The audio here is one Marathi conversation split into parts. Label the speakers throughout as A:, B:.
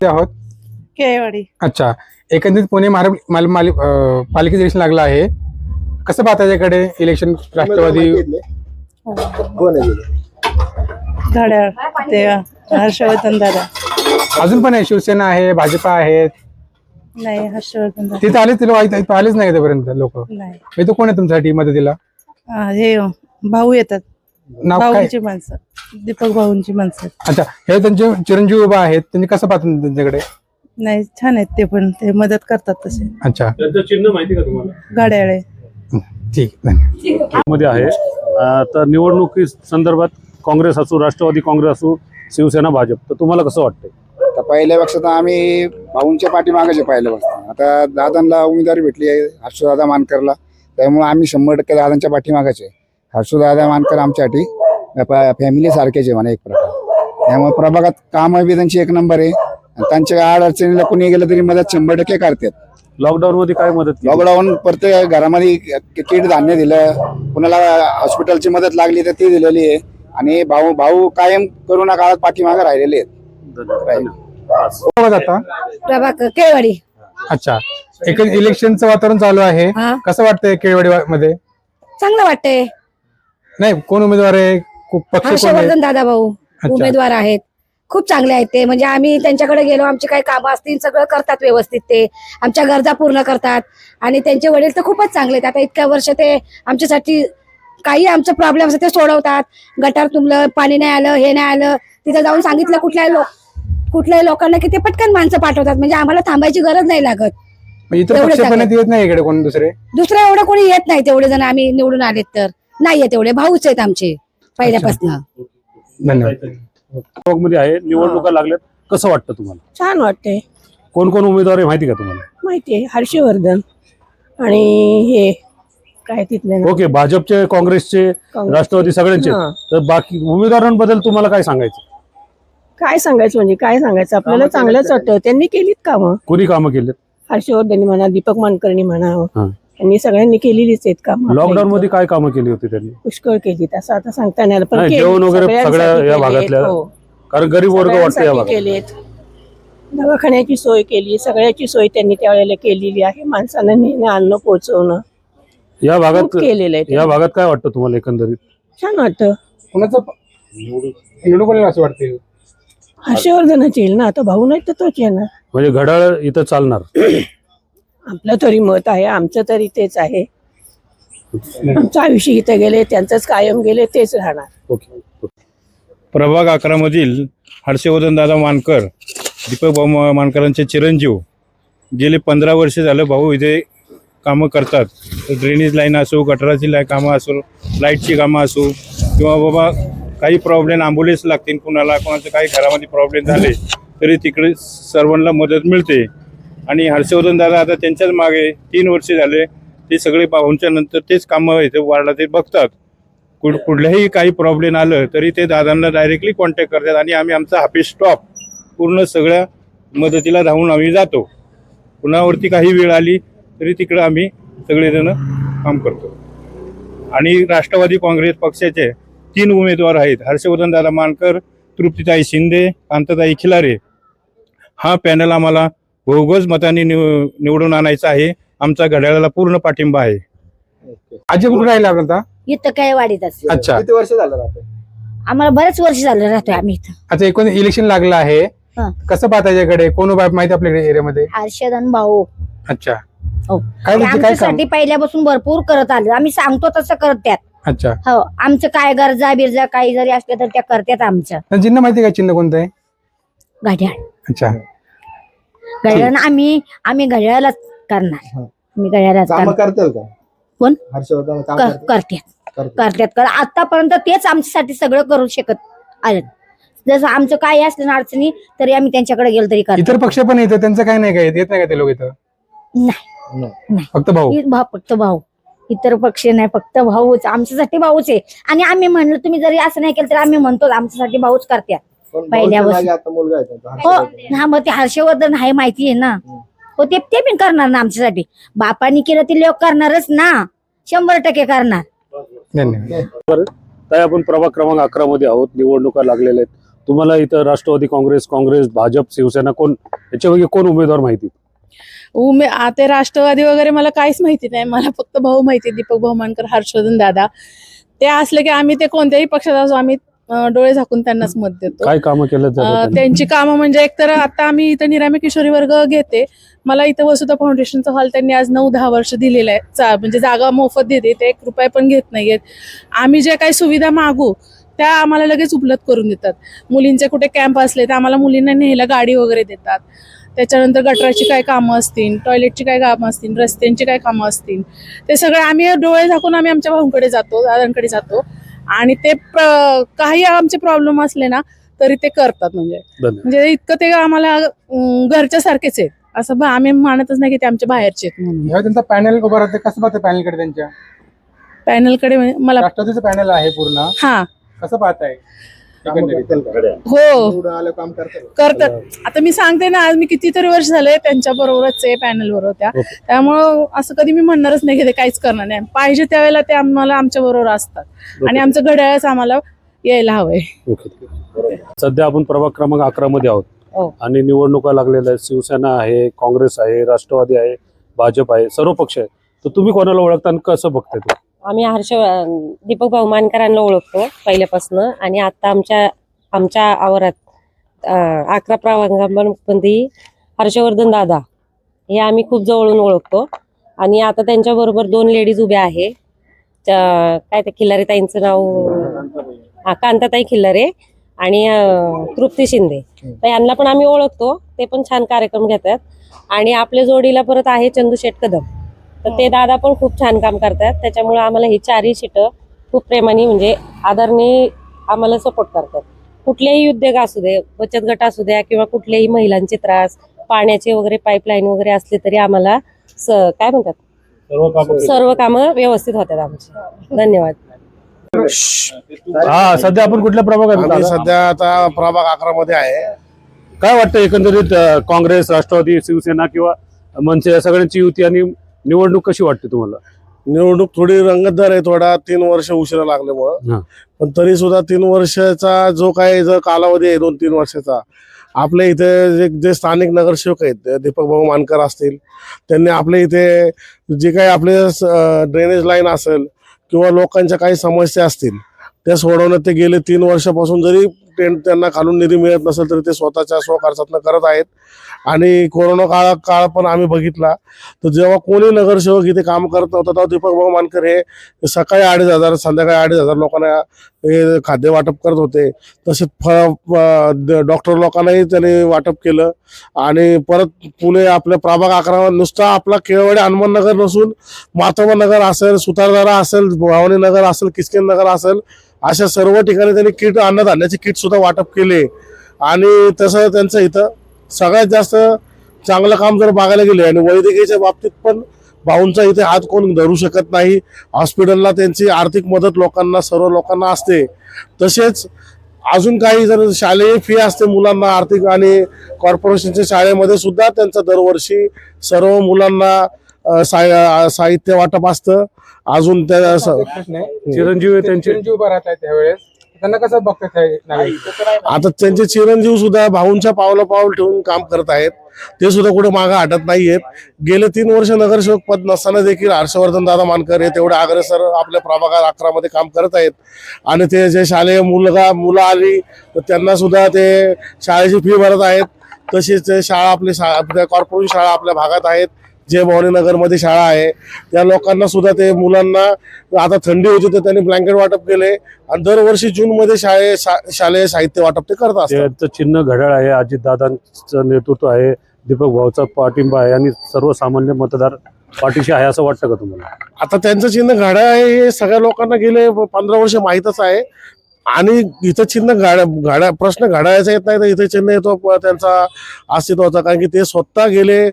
A: ते आहोत
B: केवाडी.
A: अच्छा, एकंदरीत पुणे पालिकेचं इलेक्शन लागलं आहे. कसं पाहता याकडे इलेक्शन? राष्ट्रवादी
B: घड्याळ ते हर्षवर्धन दादा.
A: अजून पण आहे, शिवसेना आहे, भाजपा आहेत.
B: नाही, हर्षवर्धन दादा
A: तिथे आलेच, तिला आलेच नाही आतापर्यंत लोक.
B: नाही.
A: इथं कोण आहे तुमच्यासाठी मदतीला?
B: हे भाऊ येतात,
A: नाव काय?
B: भाऊंची माणसं, दीपक भाऊंची माणसं.
A: अच्छा, हे त्यांचे चिरंजीव उभा आहेत, त्यांनी कसं पाहतात त्यांच्याकडे?
B: नाही, छान आहेत ते पण, ते मदत करतात तसे.
A: अच्छा,
C: त्यांचं चिन्ह माहिती का तुम्हाला?
B: घड्याळ आहे.
A: ठीक, धन्यवाद.
C: मध्ये आहे तर निवडणुकी संदर्भात काँग्रेस असो, राष्ट्रवादी काँग्रेस असो, शिवसेना, भाजप, तर तुम्हाला कसं वाटतंय?
D: तर पहिल्यापेक्षा तर आम्ही भाऊंच्या पाठीमागेच पहिल्यापासून. आता दादांना उमेदवारी भेटली आहे हर्षदादा मानकरला, त्यामुळे आम्ही 100% दादांच्या पाठीमागेच आहे. हर्षदादा मानकर आमच्यासाठी फॅमिली सारखेच आहे म्हणा एक प्रकार. त्यामुळे प्रभागात कामं बी त्यांची एक नंबर आहे. त्यांच्या अडचणीला कुणी गेलं तरी मदत 100% करतात.
C: लॉकडाऊन मध्ये काय मदत केली?
D: लॉकडाऊन प्रत्येक घरामध्ये किट धान्य दिलं, कुणाला हॉस्पिटलची मदत लागली तर ती दिलेली आहे. आणि भाऊ कायम कोरोना काळात पाठीमागे राहिलेले आहेत.
A: आता
E: प्रभाकर केवाडी.
A: अच्छा, इलेक्शनचं वातावरण चालू आहे,
E: हा.
A: कसं वाटतंय केळवाडी मध्ये?
E: चांगलं वाटतंय.
A: नाही, कोण उमेदवार आहे? पक्ष कोण आहे?
E: हर्षवर्धन दादा भाऊ
A: अच्छा.
E: उमेदवार आहेत, खूप चांगले आहेत ते. म्हणजे आम्ही त्यांच्याकडे गेलो, आमची काही कामं असतील सगळं करतात व्यवस्थित. ते आमच्या गरजा पूर्ण करतात. आणि त्यांचे वडील तर खूपच चांगले आहेत. आता इतक्या वर्ष ते आमच्यासाठी काही आमचं प्रॉब्लेम असं ते सोडवतात. गटार तुंबलं, पाणी नाही आलं, हे नाही आलं, तिथं जाऊन सांगितलं कुठल्याही लोकांना की ते पटकन माणसं पाठवतात. म्हणजे आम्हाला थांबायची गरज नाही लागत.
A: इतर
E: एवढे
A: पक्ष पण
E: चांगले.
A: येत नाही इकडे कोण दुसरे?
E: दुसरं एवढं कोणी येत नाही. तेवढे जण आम्ही निवडून आलेत तर नाही येत. एवढे भाऊच आहेत आमचे पहिल्यापासून.
A: धन्यवाद.
C: मध्ये आहे, निवडणुका लागल्यात, कसं वाटतं तुम्हाला?
F: छान वाटते.
C: कोण कोण उमेदवार आहे माहिती का तुम्हाला?
F: माहितीये, हर्षवर्धन आणि हे काय तिथले ना?
C: ओके, भाजपचे, काँग्रेसचे, राष्ट्रवादी सगळ्यांचे.
F: हा.
C: तर बाकी उमेदवारांबद्दल तुम्हाला काय सांगायचं?
F: काय सांगायचं म्हणजे काय सांगायचं, आपल्याला चांगलंच वाटतं. त्यांनी केलीत कामं.
C: कोणी कामं केलेत?
F: हर्षवर्धन म्हणा, दीपक मानकरनी म्हणा,
C: हा.
F: त्यांनी सगळ्यांनी केलेलीच आहेत कामं.
C: लॉकडाऊन मध्ये काय कामं केली होती त्यांनी?
F: पुष्कळ केलीत, असं आता सांगता नाही आलं, पण
C: नाही,
F: केलीत.
C: जेवण वगैरे
F: सगळ्यांसाठी
C: सगळ्या या
F: केलीत.
C: भागातल्या?
F: हो.
C: कारण गरीब वर्ग वाटतं या
F: सगळ्यांसाठी
C: भागात.
F: केलीत. दवाखान्याची सोय केली, सगळ्याची सोय त्यांनी त्यावेळेला केलेली आहे. माणसांना नेणं आणणं पोहोचवणं
C: या भागात
F: खूप केलेलं आहे.
C: या भागात काय वाटतं तुम्हाला एकंदरीत?
F: छान वाटतं.
A: कोणाचं निवडून कोणाला असं वाटते?
F: हर्षवर्धनच येईल ना, आता भाऊ नाही तर तोच येणार.
C: म्हणजे घड्याळ इथं चालणार?
F: आपलं तरी मत आहे, आमचं तरी तेच आहे. आमचं आयुष्य इथं गेले, त्यांचंच कायम गेले, तेच राहणार.
C: ओके.
G: प्रभाग 11 मधील हर्षवर्धन दादा मानकर, दीपक भाऊ मानकरांचे चिरंजीव, गेले 15 वर्ष झालं भाऊ इथे कामं करतात. ड्रेनेज लाईन असो, गटाराची कामं असो, लाईटची कामं असो, किंवा बाबा काही प्रॉब्लेम, ॲम्ब्युलन्स लागतील कुणाला, कोणाचं काही घरामध्ये प्रॉब्लेम झाले तरी तिकडे सर्वांना मदत मिळते. आणि हर्षवर्धन दादा आता त्यांच्याच मागे 3 वर्ष झाले ते सगळे भाऊंच्या नंतर तेच कामं इथे वार्डात ते बघतात. कुठल्याही काही प्रॉब्लेम आलं तरी ते दादांना डायरेक्टली कॉन्टॅक्ट करतात. आणि आम्ही आमचा ऑफिस स्टॉप पूर्ण सगळ्या मदतीला धावून आम्ही जातो. कुणावरती काही वेळ आली तरी तिकडं आम्ही सगळेजण काम करतो. आणि राष्ट्रवादी काँग्रेस पक्षाचे 3 उमेदवार आहेत, हर्षवर्धन दादा मानकर, तृप्तीताई शिंदे, कांताताई खिलारे. हा पॅनल आम्हाला भोगस मताने निवडून आणायचा आहे. आमचा घड्याळाला पूर्ण पाठिंबा आहे.
A: आजी कुठे राहिला आता?
E: इथं काय वाढीतच
A: अच्छा,
D: किती वर्ष झालं राहते?
E: आम्हाला बरेच वर्ष झालं राहतोय आम्ही इथं.
A: अच्छा, एकूण इलेक्शन लागलं आहे,
E: हा.
A: कसं पाहता याकडे? कोण उभा आहे माहिती आपल्याकडे एरियामध्ये?
E: हर्षवर्धन भाऊ.
A: अच्छा,
E: हो.
A: काय
E: ते
A: म्हणजे काय काम?
E: आमच्यासाठी पहिल्यापासून भरपूर करत आलं. आम्ही सांगतो तसं करतात.
A: अच्छा,
E: हो, आमचं काय गरजा बिरजा काही जरी असल्या तर त्या करतात आमच्या.
A: तर चिन्ह माहिती का? चिन्ह कोणतं आहे?
E: घड्याळ.
A: अच्छा,
E: घड्याळ आम्ही घड्याळालाच करणार. आम्ही घड्याळालाच
D: कामं
E: करणार.
D: करतात का
E: कोण?
D: हर्षवर्धन काम
E: करतात. आतापर्यंत तेच आमच्यासाठी सगळं करू शकत आले. जसं आमचं काय असलं ना अडचणी तरी आम्ही त्यांच्याकडे गेलो तरी करतात.
A: इतर पक्ष पण येतं, त्यांचं काय नाही काय येत नाही का ते लोक इथं?
E: नाही,
A: फक्त भाऊ?
E: फक्त भाऊ. इतर पक्ष नाही, फक्त भाऊच. आमच्यासाठी भाऊच आहे. आणि आम्ही म्हणलं तुम्ही जरी असं नाही केलं तर आम्ही म्हणतो आमच्यासाठी भाऊच करतात पहिल्यापासून. हो, हा, मग ते हर्षवर्धन आहे माहिती आहे ना. हो, ते पण करणार ना आमच्यासाठी. बापानी केलं ते लोक करणारच ना, 100% करणार.
A: धन्यवाद.
C: काय आपण प्रभाग क्रमांक 11 मध्ये आहोत, निवडणुका लागलेल्या आहेत. तुम्हाला इथं राष्ट्रवादी काँग्रेस भाजप शिवसेना कोण याच्यापैकी कोण उमेदवार माहिती?
B: ते राष्ट्रवादी वगैरे मला काहीच माहिती नाही. मला फक्त भाऊ माहिती, दीपक भाऊ मानकर, हर्षवर्धन दादा. ते असले की आम्ही ते कोणत्याही पक्षात असो, आम्ही डोळे झाकून त्यांनाच मत देतो.
C: काय कामं केलं जातं?
B: त्यांची कामं म्हणजे एकतर आता आम्ही इथं निरामी किशोरी वर्ग घेते. मला इथं वसुधा फाउंडेशनचा हॉल त्यांनी आज 9-10 वर्ष दिलेला आहे. म्हणजे जागा मोफत देते, ते 1 रुपया पण घेत नाहीयेत. आम्ही जे काही सुविधा मागू त्या आम्हाला लगेच उपलब्ध करून देतात. मुलींचे कुठे कॅम्प असले तर आम्हाला मुलींना न्यायला गाडी वगैरे देतात. त्याच्यानंतर गटराची काय कामं असतील, टॉयलेटची काय कामं असतील, रस्त्यांची काय कामं असतील, ते सगळं आम्ही डोळे झाकून आम्ही आमच्या भाऊंकडे जातो, दादांकडे जातो आणि ते काही आमचे प्रॉब्लेम असले ना तरी ते करतात. म्हणजे इतकं ते आम्हाला घरच्या सारखेच आहेत. असं आम्ही मानतच नाही की ते आमच्या बाहेरचे आहेत म्हणून.
A: ह्या त्यांचा पॅनल उभा राहते, कसं पाहते पॅनलकडे? त्यांच्या
B: पॅनलकडे म्हणजे मला
A: राष्ट्रवादीचं पॅनल आहे पूर्ण,
B: हा
A: कसं पाहताय?
B: हो करतात. आता मी सांगते ना, आज मी कितीतरी वर्ष झाले त्यांच्या बरोबरच आहे, पॅनल बरोबर त्या. त्यामुळं असं कधी मी म्हणणारच नाही की ते काहीच करणार नाही. पाहिजे त्यावेळेला ते आम्हाला आमच्या बरोबर असतात आणि आमचं घड्याळच आम्हाला यायला हवंय.
C: सध्या आपण प्रभाग क्रमांक 11 मध्ये आहोत आणि निवडणुका लागलेल्या आहेत. शिवसेना आहे, काँग्रेस आहे, राष्ट्रवादी आहे, भाजप आहे, सर्व पक्ष आहे. तर तुम्ही कोणाला ओळखता आणि कसं बघताय ते?
H: आम्ही दीपक भाऊ मानकरांना ओळखतो पहिल्यापासून आणि आता आमच्या आवारात 11 प्रभागांमध्ये हर्षवर्धन दादा हे आम्ही खूप जवळून ओळखतो. आणि आता त्यांच्याबरोबर 2 लेडीज उभ्या आहे. काय ते खिल्लारे ताईंचं नाव कांताताई खिल्लारे आणि तृप्ती शिंदे. तर यांना पण आम्ही ओळखतो, ते पण छान कार्यक्रम घेतात. आणि आपल्या जोडीला परत आहे चंदू कदम, तर ते दादा पण खूप छान काम करतात. त्याच्यामुळे आम्हाला ही 4ही सीटं खूप प्रेमाने म्हणजे आदरने आम्हाला सपोर्ट करतात. कुठलेही उद्योग असू दे, बचत गट असू द्या किंवा कुठलेही महिलांचे त्रास, पाण्याचे वगैरे पाईपलाईन वगैरे असले तरी आम्हाला काय म्हणतात सर्व कामं व्यवस्थित होतात आमची. धन्यवाद.
C: सध्या आपण कुठल्या प्रभागात?
I: आम्ही सध्या आता प्रभाग 11 मध्ये आहे.
C: काय वाटतं एकंदरीत काँग्रेस, राष्ट्रवादी, शिवसेना किंवा मनसे या सगळ्यांची युती आणि निवडणूक कशी वाटते तुम्हाला?
I: निवडणूक थोडी रंगतदार आहे, थोडा 3 वर्ष उशिरा लागल्यामुळं, पण तरी सुद्धा 3 वर्षाचा जो काही कालावधी आहे, 2-3 वर्षाचा, आपल्या इथे जे स्थानिक नगरसेवक आहेत, दीपक भाऊ मानकर असतील, त्यांनी आपल्या इथे जे काही आपले ड्रेनेज लाईन असेल किंवा लोकांच्या काही समस्या असतील त्या सोडवण्यात ते गेले 3 वर्षापासून, जरी त्यांना खालून निधी मिळत नसेल तरी ते स्वतःच्या स्वखर्चातनं करत आहेत. आणि कोरोना काळ पण आम्ही बघितला, तर जेव्हा कोणी नगरसेवक इथे काम करत नव्हतं तेव्हा दीपक भाऊ मानकर हे सकाळी 2,500 संध्याकाळी 2,500 लोकांना हे खाद्य वाटप करत होते. तसेच डॉक्टर लोकांनाही त्यांनी वाटप केलं. आणि परत पुणे आपल्या प्रभाग 11 नुसता आपला केळवडे हनुमान नगर नसून मातोबा नगर असेल, सुतारदारा असेल, भवानी नगर असेल, किसकिन नगर असेल, अशा सर्व ठिकाणी त्यांनी किट, अन्नधान्याचे किट सुद्धा वाटप केले. आणि तसं त्यांचं इथं सगळ्यात जास्त चांगलं काम जर बघायला गेले आणि वैद्यकीयच्या बाबतीत पण भाऊंचा इथे हात कोण धरू शकत नाही. हॉस्पिटलला त्यांची आर्थिक मदत लोकांना, सर्व लोकांना असते. तसेच अजून काही जर शालेय फी असते मुलांना आर्थिक, आणि कॉर्पोरेशनच्या शाळेमध्ये सुद्धा त्यांचं दरवर्षी सर्व मुलांना साहित्य वाटप असतं. अजून त्या
C: चिरंजीव त्यांचे
A: उभा राहत आहेत त्यावेळेस, त्यांना कसं बघतात?
I: आता त्यांचे चिरंजीव सुद्धा भाऊंच्या पावलं पाऊल ठेवून काम करत आहेत. ते सुद्धा कुठे मागे हटत नाहीयेत. गेले 3 वर्ष नगरसेवक पद नसताना देखील हर्षवर्धन दादा मानकर हे तेवढे अग्रेसर आपल्या प्रभागात 11 मध्ये काम करत आहेत. आणि ते जे शालेय मुलं आली तर त्यांना सुद्धा ते शाळेची फी भरत आहेत. तसेच शाळा आपल्या कॉर्पोरेशन शाळा आपल्या भागात आहेत, जे भवानी नगरमध्ये शाळा आहे, त्या लोकांना सुद्धा ते मुलांना, आता थंडी होती तर त्यांनी ब्लँकेट वाटप केले. आणि दरवर्षी जूनमध्ये शालेय साहित्य वाटप ते करत असतात.
C: त्यांचं चिन्ह घड्याळ आहे, अजितदादांचं नेतृत्व आहे, दीपक भाऊचा पाठिंबा आहे आणि सर्वसामान्य मतदार पाठीशी आहे असं वाटतं का तुम्हाला?
I: आता त्यांचं चिन्ह घड्याळ आहे हे सगळ्या लोकांना गेले 15 वर्ष माहीतच आहे. आणि इथं चिन्ह प्रश्न घड्याळाचा येत नाही तर इथे चिन्ह येतो त्यांचा अस्तित्वाचा, कारण की ते स्वतः गेले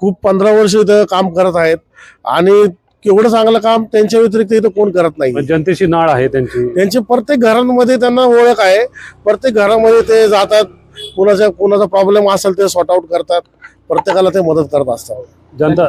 I: खूप 15 वर्ष इथं काम करत आहेत. आणि एवढं चांगलं काम त्यांच्या व्यतिरिक्त इथं कोण करत नाही.
C: जनतेशी नाळ आहे त्यांची
I: प्रत्येक घरांमध्ये त्यांना ओळख आहे. प्रत्येक घरामध्ये ते जातात, कुणाचा प्रॉब्लेम असेल ते सॉर्ट आउट करतात, प्रत्येकाला ते मदत करत असतात.
C: जनता